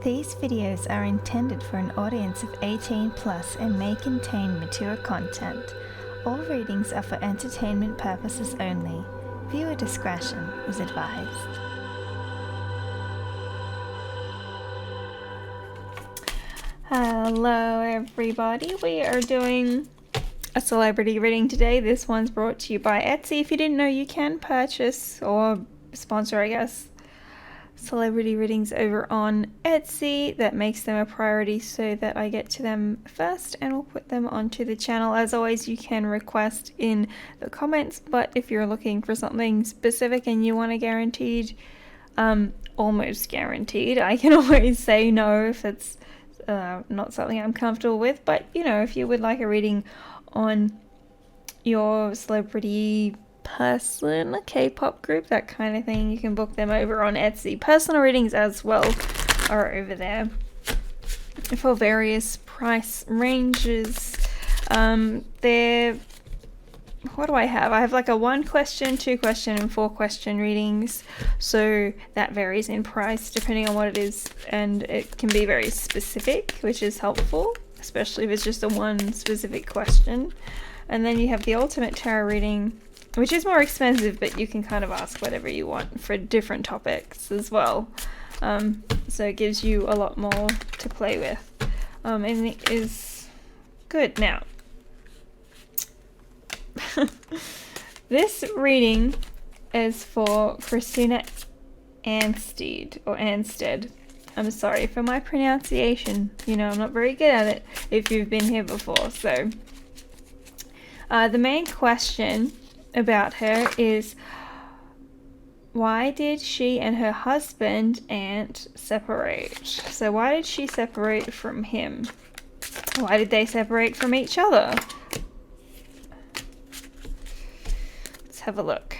These videos are intended for an audience of 18 plus and may contain mature content. All readings are for entertainment purposes only. Viewer discretion is advised. Hello everybody, we are doing a celebrity reading today. This one's brought to you by Etsy. If you didn't know, you can purchase or sponsor, I guess, celebrity readings over on Etsy. That makes them a priority so that I get to them first and will put them onto the channel. As always, you can request in the comments, but if you're looking for something specific and you want a guaranteed, almost guaranteed, I can always say no if it's not something I'm comfortable with. But you know, if you would like a reading on your celebrity person, a K-pop group, that kind of thing, you can book them over on Etsy. Personal readings as well are over there for various price ranges. They're, what do I have? I have like a 1 question, 2 question and 4 question readings, so that varies in price depending on what it is, and it can be very specific, which is helpful, especially if it's just a one specific question. And then you have the ultimate tarot reading, which is more expensive, but you can kind of ask whatever you want for different topics as well. So it gives you a lot more to play with. And it is good. Now, this reading is for Christina Anstead. I'm sorry for my pronunciation. You know, I'm not very good at it if you've been here before. So, the main question about her is, why did she and her husband Ant separate? So why did she separate from him? Why did they separate from each other? Let's have a look.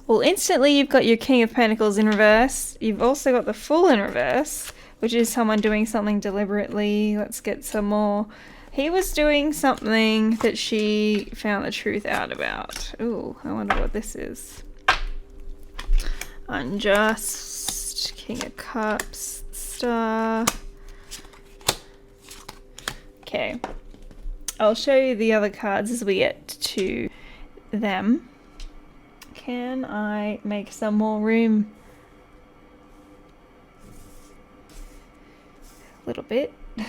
Well, instantly you've got your King of Pentacles in reverse. You've also got the Fool in reverse, which is someone doing something deliberately. Let's get some more. He was doing something that she found the truth out about. Ooh, I wonder what this is. Unjust, King of Cups, Star. Okay. I'll show you the other cards as we get to them. Can I make some more room? A little bit. A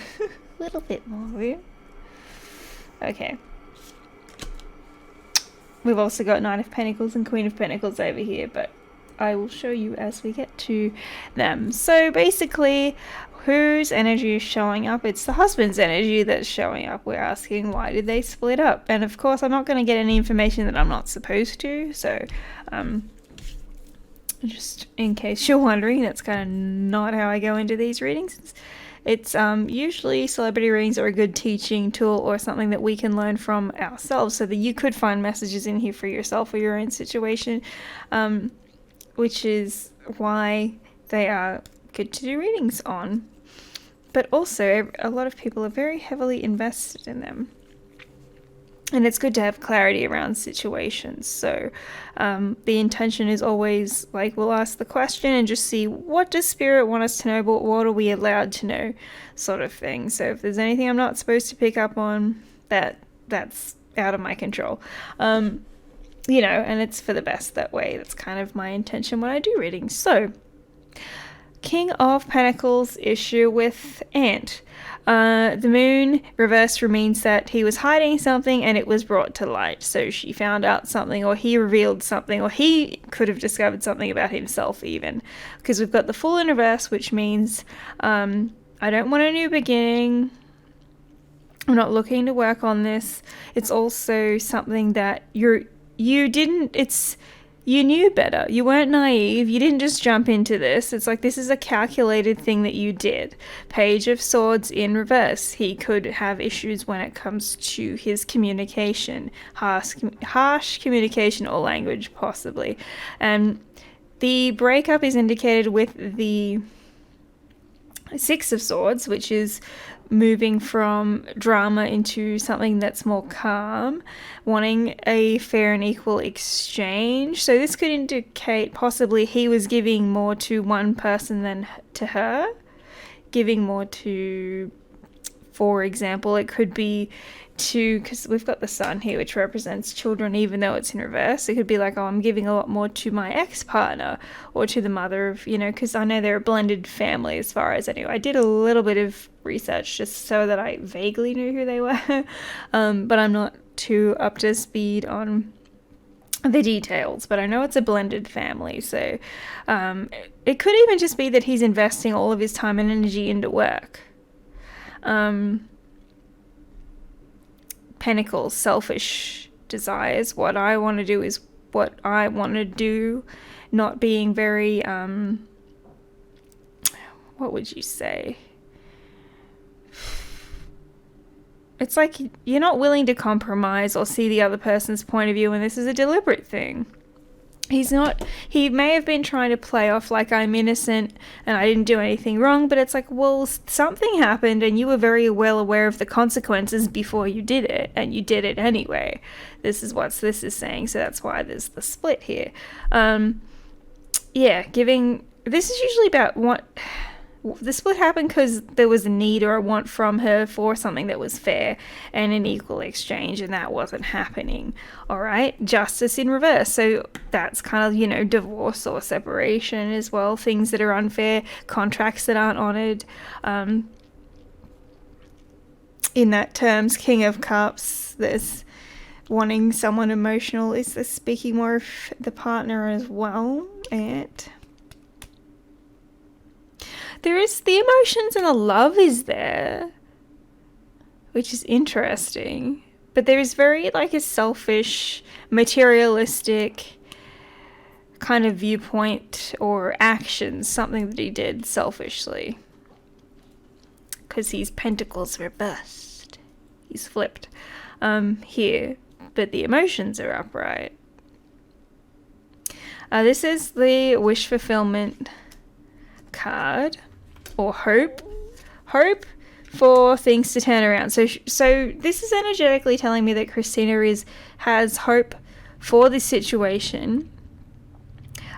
little bit more room. Okay. We've also got Knight of Pentacles and Queen of Pentacles over here, but I will show you as we get to them. So basically, whose energy is showing up? It's the husband's energy that's showing up. We're asking, why did they split up? And of course, I'm not going to get any information that I'm not supposed to. So, just in case you're wondering, that's kind of not how I go into these readings. It's usually celebrity readings are a good teaching tool or something that we can learn from ourselves, so that you could find messages in here for yourself or your own situation, which is why they are good to do readings on. But also, a lot of people are very heavily invested in them. And it's good to have clarity around situations. So the intention is always, like, we'll ask the question and just see, what does Spirit want us to know, but what are we allowed to know, sort of thing. So if there's anything I'm not supposed to pick up on, that's out of my control. You know, and it's for the best that way. That's kind of my intention when I do readings. So, King of Pentacles issue with Ant. The moon reversed means that he was hiding something and it was brought to light. So she found out something, or he revealed something, or he could have discovered something about himself even. Because we've got the Fool in reverse, which means I don't want a new beginning. I'm not looking to work on this. It's also something that you knew better. You weren't naive. You didn't just jump into this. It's like, this is a calculated thing that you did. Page of Swords in reverse. He could have issues when it comes to his communication. Harsh communication or language, possibly. And the breakup is indicated with the Six of Swords, which is moving from drama into something that's more calm, wanting a fair and equal exchange. So this could indicate possibly he was giving more to one person than to her, giving more to, for example, it could be to, because we've got the sun here, which represents children, even though it's in reverse. It could be like, oh, I'm giving a lot more to my ex-partner, or to the mother of, because I know they're a blended family as far as, anyway, I did a little bit of research just so that I vaguely knew who they were, but I'm not too up to speed on the details, but I know it's a blended family. So it could even just be that he's investing all of his time and energy into work. Pentacles, selfish desires. What I want to do is what I want to do, not being very, what would you say? It's like you're not willing to compromise or see the other person's point of view, and this is a deliberate thing. He may have been trying to play off like I'm innocent and I didn't do anything wrong, but it's like, well, something happened and you were very well aware of the consequences before you did it, and you did it anyway. This is what this is saying, so that's why there's the split here. This is usually about what... The split happened because there was a need or a want from her for something that was fair and an equal exchange, and that wasn't happening. All right, justice in reverse. So that's kind of, divorce or separation as well, things that are unfair, contracts that aren't honored. In that terms, King of Cups, there's wanting someone emotional. Is this speaking more of the partner as well? And there is the emotions and the love is there, which is interesting. But there is very a selfish, materialistic kind of viewpoint or actions, something that he did selfishly. Because he's Pentacles reversed. He's flipped here, but the emotions are upright. This is the wish fulfillment card. Or hope for things to turn around. So this is energetically telling me that Christina has hope for this situation,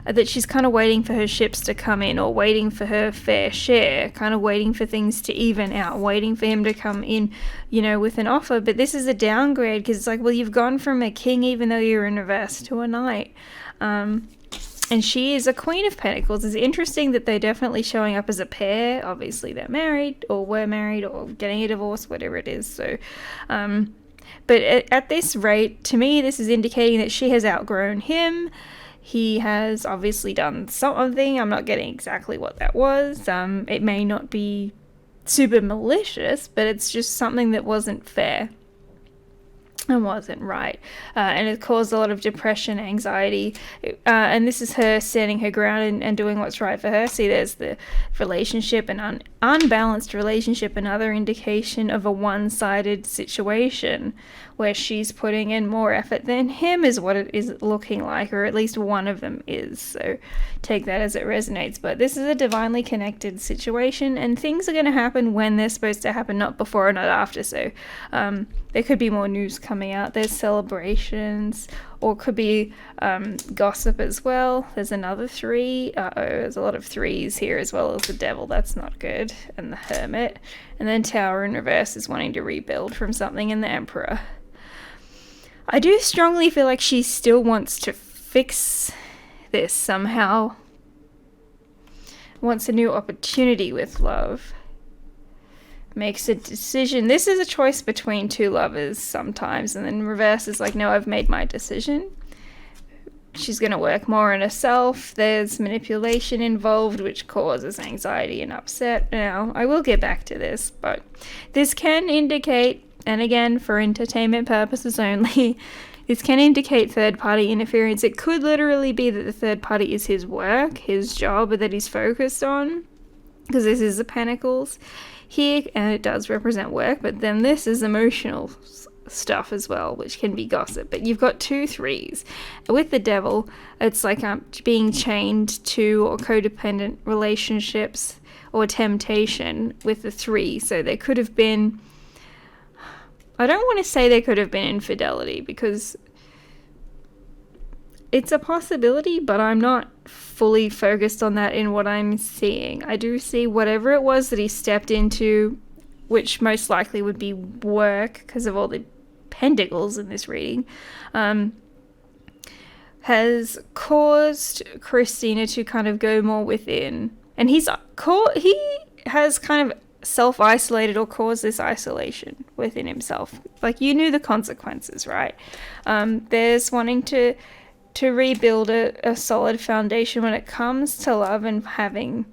that she's kind of waiting for her ships to come in, or waiting for her fair share, kind of waiting for things to even out, waiting for him to come in, with an offer. But this is a downgrade, because it's like, well, you've gone from a king, even though you're in reverse, to a knight. And she is a Queen of Pentacles. It's interesting that they're definitely showing up as a pair. Obviously, they're married, or were married, or getting a divorce, whatever it is. So, but at this rate, to me, this is indicating that she has outgrown him. He has obviously done something. I'm not getting exactly what that was. It may not be super malicious, but it's just something that wasn't fair and wasn't right, and it caused a lot of depression, anxiety, and this is her standing her ground and doing what's right for her. See, there's the relationship, an unbalanced relationship, another indication of a one-sided situation where she's putting in more effort than him, is what it is looking like, or at least one of them is. So take that as it resonates. But this is a divinely connected situation, and things are going to happen when they're supposed to happen, not before or not after. So there could be more news coming out. There's celebrations, or could be gossip as well. There's another 3. There's a lot of 3s here, as well as the Devil. That's not good. And the Hermit. And then Tower in reverse is wanting to rebuild from something, and the Emperor. I do strongly feel like she still wants to fix this somehow. Wants a new opportunity with love. Makes a decision. This is a choice between two lovers sometimes, and then reverse is like, no, I've made my decision. She's going to work more on herself. There's manipulation involved, which causes anxiety and upset. Now, I will get back to this, but this can indicate, and again, for entertainment purposes only, this can indicate third-party interference. It could literally be that the third party is his work, his job, that he's focused on, because this is the Pentacles here, and it does represent work, but then this is emotional stuff as well, which can be gossip. But you've got 2 3s. With the Devil, it's like being chained to or codependent relationships, or temptation with the 3. So there could have been, I don't want to say there could have been infidelity, because it's a possibility, but I'm not fully focused on that in what I'm seeing. I do see whatever it was that he stepped into, which most likely would be work because of all the pentacles in this reading, has caused Christina to kind of go more within. And he has kind of self-isolated or caused this isolation within himself. Like, you knew the consequences, right? There's wanting to rebuild a solid foundation when it comes to love and having,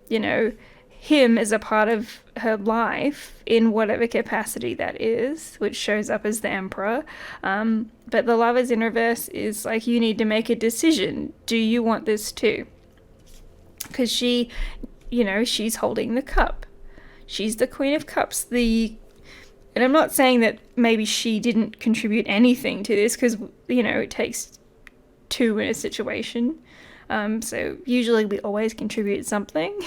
you know, him as a part of her life in whatever capacity that is, which shows up as the Emperor. But the Lovers in reverse is like, you need to make a decision. Do you want this too? Because she, you know, she's holding the cup. She's the Queen of Cups. And I'm not saying that maybe she didn't contribute anything to this, because, you know, it takes 2 in a situation. So usually we always contribute something.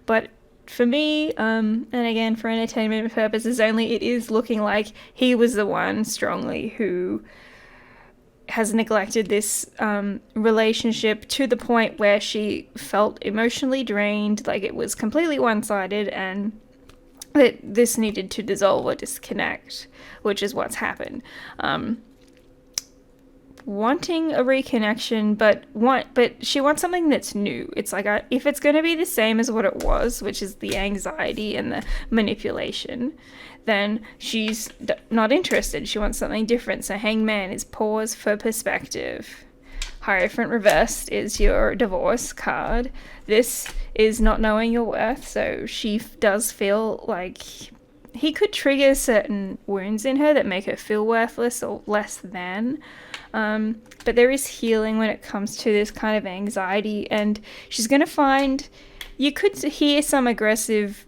But for me, and again for entertainment purposes only, it is looking like he was the one strongly who has neglected this relationship to the point where she felt emotionally drained, like it was completely one-sided, and that this needed to dissolve or disconnect, which is what's happened. Wanting a reconnection, but she wants something that's new. It's like, if it's going to be the same as what it was, which is the anxiety and the manipulation, then she's not interested. She wants something different. So Hangman is pause for perspective. Hierophant reversed is your divorce card. This is not knowing your worth. So she does feel like he could trigger certain wounds in her that make her feel worthless or less than. But there is healing when it comes to this kind of anxiety, and she's going to find, you could hear some aggressive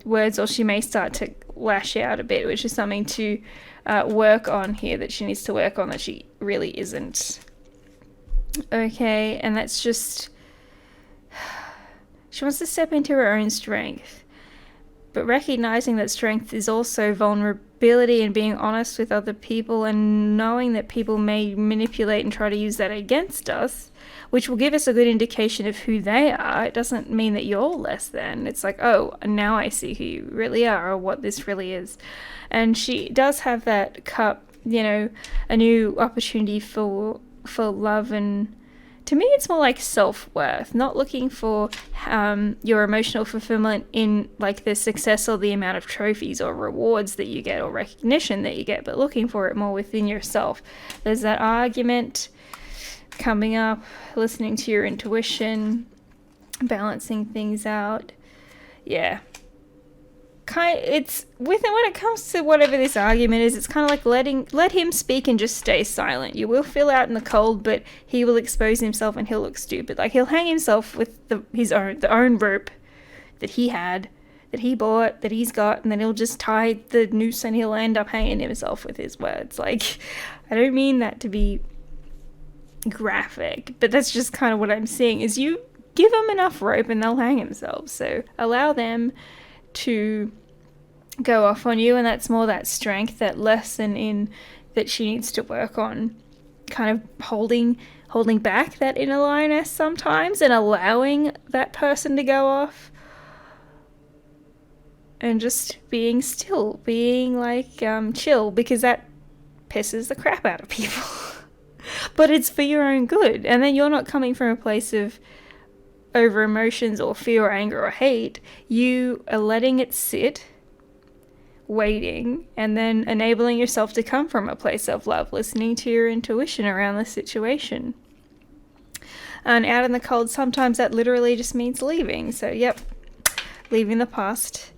words, or she may start to lash out a bit, which is something to work on here, that she needs to work on, that she really isn't. Okay, and that's just, she wants to step into her own strength, but recognizing that strength is also vulnerability and being honest with other people, and knowing that people may manipulate and try to use that against us, which will give us a good indication of who they are. It doesn't mean that you're less than. It's like, oh, now I see who you really are, or what this really is. And she does have that cup, you know, a new opportunity for love, and to me it's more like self-worth, not looking for your emotional fulfillment in like the success or the amount of trophies or rewards that you get or recognition that you get, but looking for it more within yourself. There's that argument coming up, listening to your intuition, balancing things out. Yeah. It's when it comes to whatever this argument is, it's kind of like let him speak and just stay silent. You will feel out in the cold, but he will expose himself and he'll look stupid. Like, he'll hang himself with the own rope that he had, that he bought, that he's got, and then he'll just tie the noose and he'll end up hanging himself with his words. Like, I don't mean that to be graphic, but that's just kind of what I'm seeing, is you give them enough rope and they'll hang themselves. So allow them to go off on you, and that's more that strength, that lesson in that she needs to work on, kind of holding back that inner lioness sometimes and allowing that person to go off and just being still, being like chill, because that pisses the crap out of people. But it's for your own good, and then you're not coming from a place of over emotions or fear or anger or hate. You are letting it sit, waiting, and then enabling yourself to come from a place of love, listening to your intuition around the situation. And out in the cold, sometimes that literally just means leaving. So yep, leaving the past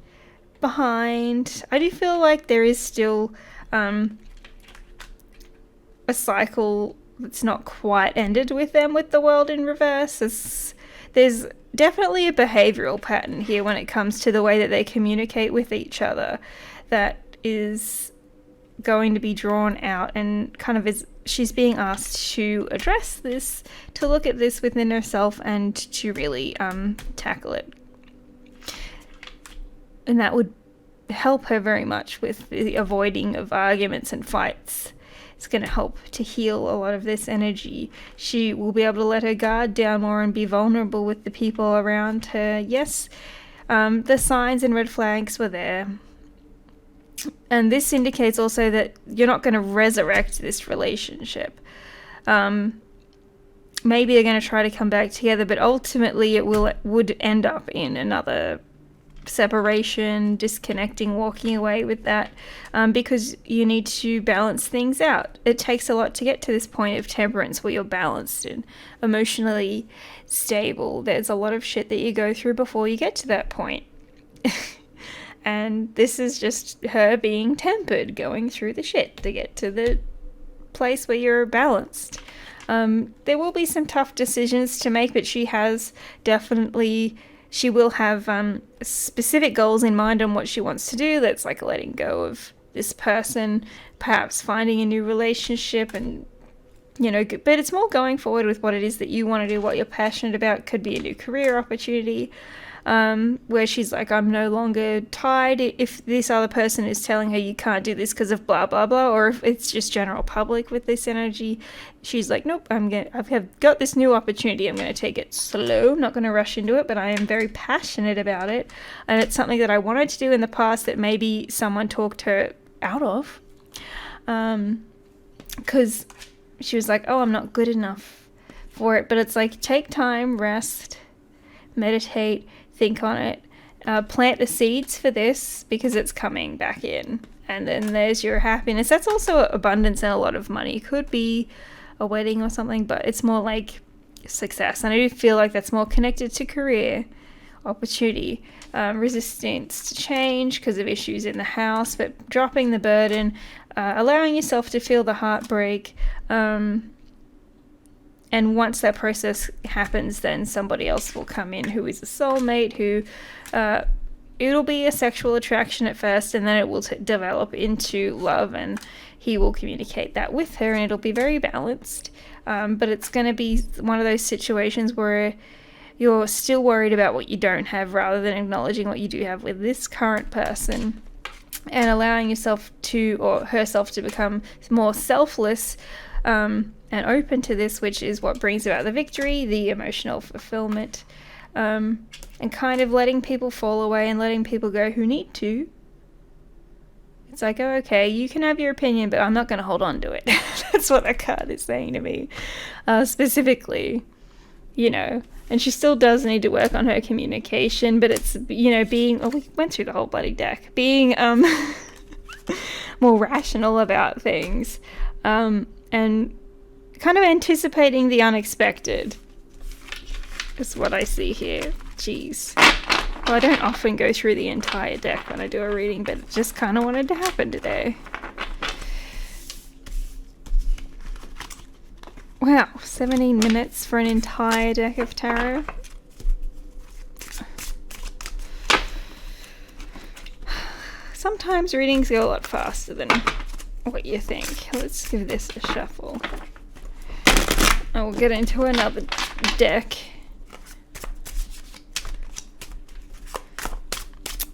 behind. I do feel like there is still a cycle that's not quite ended with them, with the world in reverse. There's definitely a behavioral pattern here when it comes to the way that they communicate with each other that is going to be drawn out, and kind of she's being asked to address this, to look at this within herself and to really tackle it. And that would help her very much with the avoiding of arguments and fights. It's going to help to heal a lot of this energy. She will be able to let her guard down more and be vulnerable with the people around her. Yes, the signs and red flags were there. And this indicates also that you're not going to resurrect this relationship. Maybe they're going to try to come back together, but ultimately it would end up in another separation, disconnecting, walking away with that, because you need to balance things out. It takes a lot to get to this point of temperance where you're balanced and emotionally stable. There's a lot of shit that you go through before you get to that point. And this is just her being tempered, going through the shit to get to the place where you're balanced. There will be some tough decisions to make, but she will have specific goals in mind on what she wants to do. That's like letting go of this person, perhaps finding a new relationship, and but it's more going forward with what it is that you want to do, what you're passionate about. Could be a new career opportunity, where she's like, I'm no longer tied if this other person is telling her you can't do this because of blah blah blah, or if it's just general public with this energy. She's like, nope, I've got this new opportunity. I'm going to take it slow. I'm not going to rush into it, but I am very passionate about it, and it's something that I wanted to do in the past that maybe someone talked her out of, because she was like, oh, I'm not good enough for it. But it's like, take time, rest, meditate, think on it, plant the seeds for this, because it's coming back in. And then there's your happiness. That's also abundance and a lot of money. Could be a wedding or something, but it's more like success. And I do feel like that's more connected to career, opportunity, resistance to change because of issues in the house, but dropping the burden, allowing yourself to feel the heartbreak, and once that process happens, then somebody else will come in who is a soulmate, who it'll be a sexual attraction at first, and then it will develop into love, and he will communicate that with her, and it'll be very balanced. But it's going to be one of those situations where you're still worried about what you don't have rather than acknowledging what you do have with this current person, and allowing yourself to, or herself to, become more selfless, and open to this, which is what brings about the victory, the emotional fulfillment, and kind of letting people fall away and letting people go who need to. It's like, oh, okay, you can have your opinion, but I'm not going to hold on to it. That's what that card is saying to me, specifically, and she still does need to work on her communication, but it's, being, we went through the whole bloody deck, being more rational about things, and kind of anticipating the unexpected is what I see here. Jeez. Well, I don't often go through the entire deck when I do a reading, but it just kind of wanted to happen today. Wow, 17 minutes for an entire deck of tarot. Sometimes readings go a lot faster than what you think. Let's give this a shuffle. I will get into another deck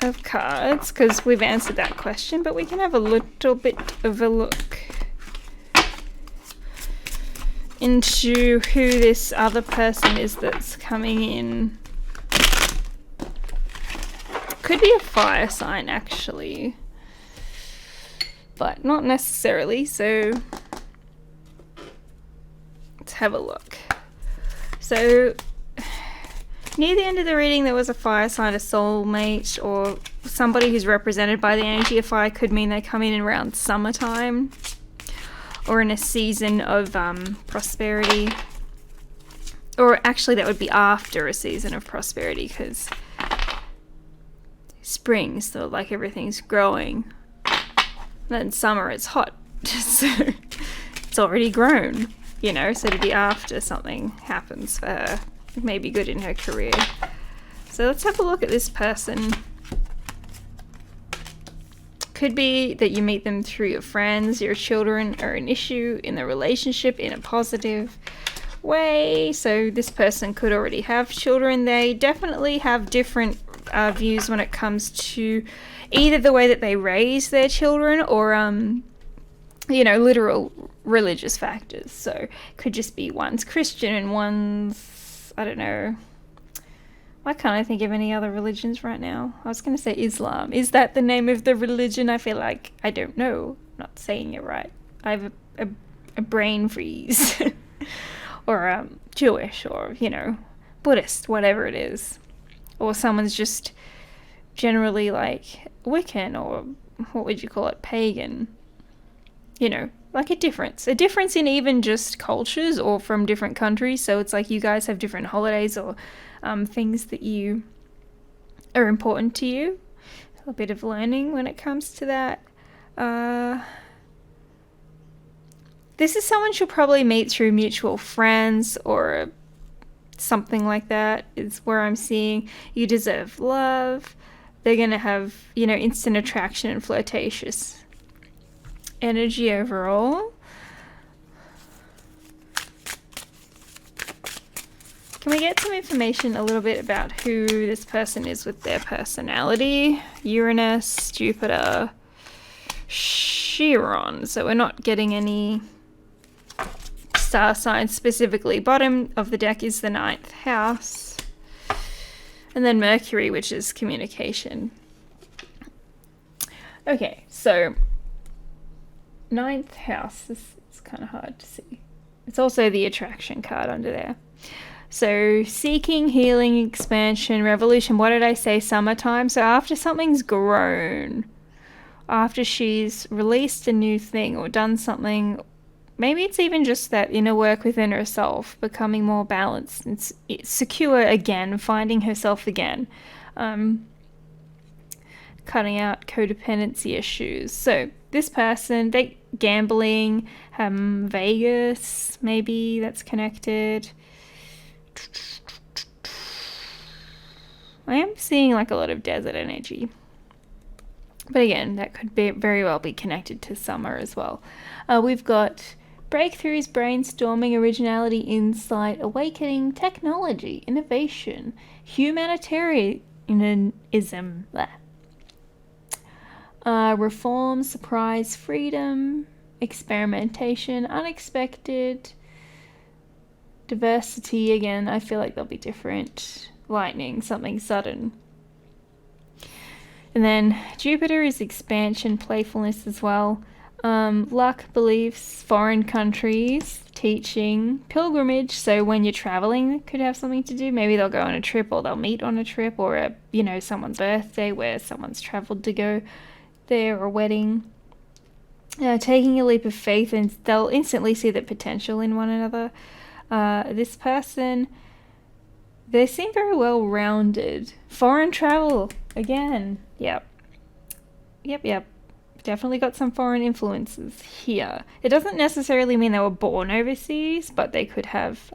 of cards because we've answered that question, but we can have a little bit of a look into who this other person is that's coming in. Could be a fire sign actually, but not necessarily, so let's have a look. So near the end of the reading there was a fire sign, a soulmate, or somebody who's represented by the energy of fire. Could mean they come in around summertime or in a season of prosperity, or actually that would be after a season of prosperity because spring, so like everything's growing, then summer it's hot, so it's already grown, so to be after something happens for her. It may be good in her career. So let's have a look at this person. Could be that you meet them through your friends, your children are an issue in the relationship in a positive way. So this person could already have children. They definitely have different views when it comes to either the way that they raise their children or literal religious factors. So it could just be one's Christian and one's, I don't know, why can't I think of any other religions right now? I was going to say Islam. Is that the name of the religion? I feel like I don't know. I'm not saying it right. I have a brain freeze. Or Jewish or, Buddhist, whatever it is. Or someone's just generally like Wiccan or what would you call it? Pagan. Like a difference in even just cultures or from different countries. So it's like you guys have different holidays or things that you are important to you. A bit of learning when it comes to that. This is someone she'll probably meet through mutual friends or something like that is where I'm seeing. You deserve love. They're going to have, instant attraction and flirtatious energy overall. Can we get some information a little bit about who this person is with their personality? Uranus, Jupiter, Chiron. So we're not getting any star signs specifically. Bottom of the deck is the 9th house. And then Mercury, which is communication. Okay, so 9th house. This is kind of hard to see. It's also the attraction card under there. So seeking, healing, expansion, revolution. What did I say? Summertime. So after something's grown, after she's released a new thing or done something, maybe it's even just that inner work within herself, becoming more balanced and secure again, finding herself again, cutting out codependency issues. So this person, they gambling, Vegas, maybe that's connected. I am seeing like a lot of desert energy. But again, that could very well be connected to summer as well. We've got breakthroughs, brainstorming, originality, insight, awakening, technology, innovation, humanitarianism, reform, surprise, freedom, experimentation, unexpected, diversity. Again, I feel like they'll be different. Lightning, something sudden. And then Jupiter is expansion, playfulness as well. Luck, beliefs, foreign countries, teaching, pilgrimage. So when you're traveling, it could have something to do. Maybe they'll go on a trip or they'll meet on a trip or someone's birthday where someone's traveled to go there, or a wedding. Taking a leap of faith, and they'll instantly see the potential in one another. This person, they seem very well rounded. Foreign travel again. Yep. Definitely got some foreign influences here. It doesn't necessarily mean they were born overseas, but they could have,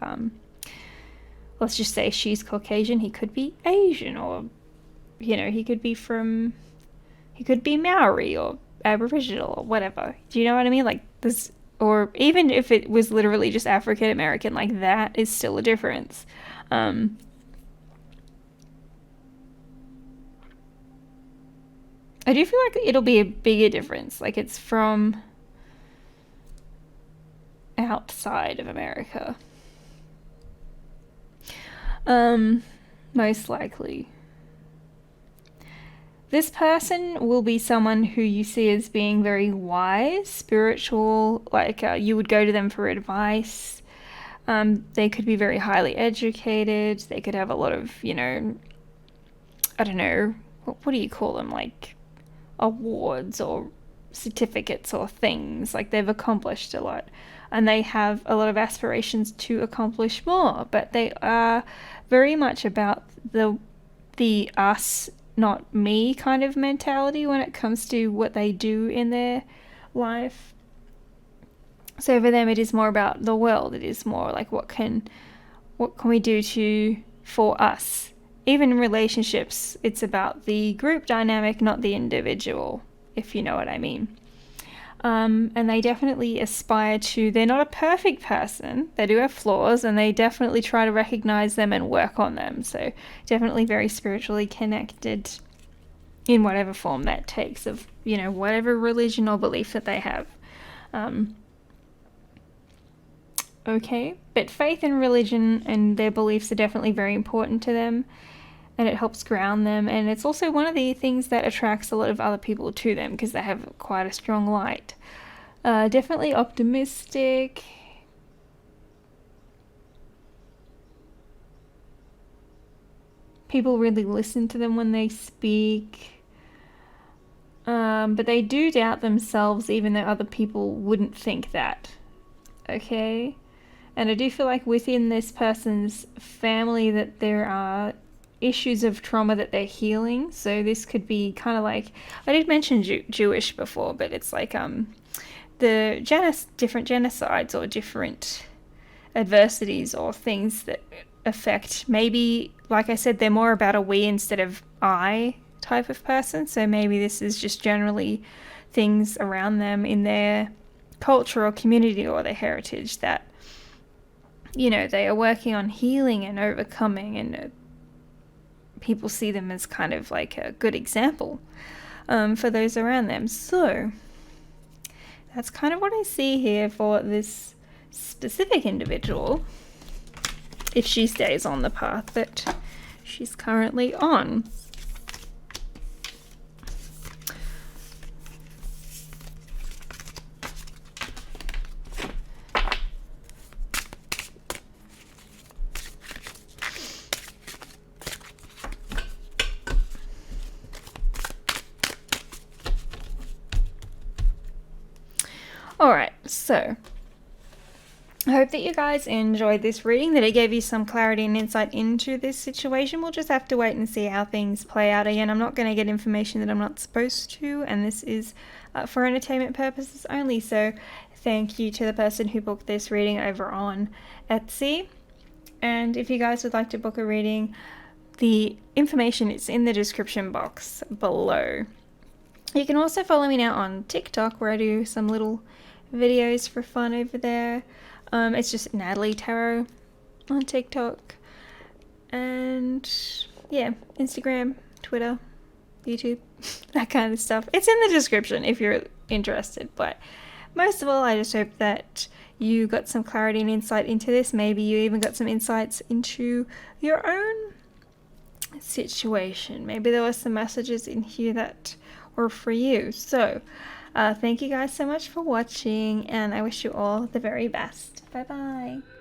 let's just say she's Caucasian, he could be Asian, or, he could be Maori or Aboriginal or whatever. Do you know what I mean? Like this, or even if it was literally just African American, like that is still a difference. I do feel like it'll be a bigger difference. Like it's from outside of America. Most likely. This person will be someone who you see as being very wise, spiritual, like you would go to them for advice. They could be very highly educated. They could have a lot of, I don't know, what do you call them? Like awards or certificates or things. Like they've accomplished a lot. And they have a lot of aspirations to accomplish more. But they are very much about the us, not me kind of mentality when it comes to what they do in their life. So for them, it is more about the world. It is more like what can we do for us. Even in relationships, it's about the group dynamic, not the individual, if you know what I mean. And they definitely aspire to, they're not a perfect person, they do have flaws, and they definitely try to recognize them and work on them. So definitely very spiritually connected in whatever form that takes, of, you know, whatever religion or belief that they have. Okay, but faith and religion and their beliefs are definitely very important to them, and it helps ground them, and it's also one of the things that attracts a lot of other people to them because they have quite a strong light. Definitely optimistic. People really listen to them when they speak. But they do doubt themselves even though other people wouldn't think that. Okay? And I do feel like within this person's family that there are issues of trauma that they're healing. So this could be kind of like, I did mention Jewish before, but it's like the different genocides or different adversities or things that affect, maybe, like I said, they're more about a we instead of I type of person. So maybe this is just generally things around them in their culture or community or their heritage that, you know, they are working on healing and overcoming, and people see them as kind of like a good example for those around them. So that's kind of what I see here for this specific individual, if she stays on the path that she's currently on. Alright, so I hope that you guys enjoyed this reading, that it gave you some clarity and insight into this situation. We'll just have to wait and see how things play out. Again, I'm not going to get information that I'm not supposed to, and this is for entertainment purposes only. So thank you to the person who booked this reading over on Etsy. And if you guys would like to book a reading, the information is in the description box below. You can also follow me now on TikTok, where I do some little videos for fun over there. It's just Natalie Tarot on TikTok. And yeah, Instagram, Twitter, YouTube, that kind of stuff. It's in the description if you're interested. But most of all, I just hope that you got some clarity and insight into this. Maybe you even got some insights into your own situation. Maybe there were some messages in here that were for you. So thank you guys so much for watching, and I wish you all the very best. Bye bye.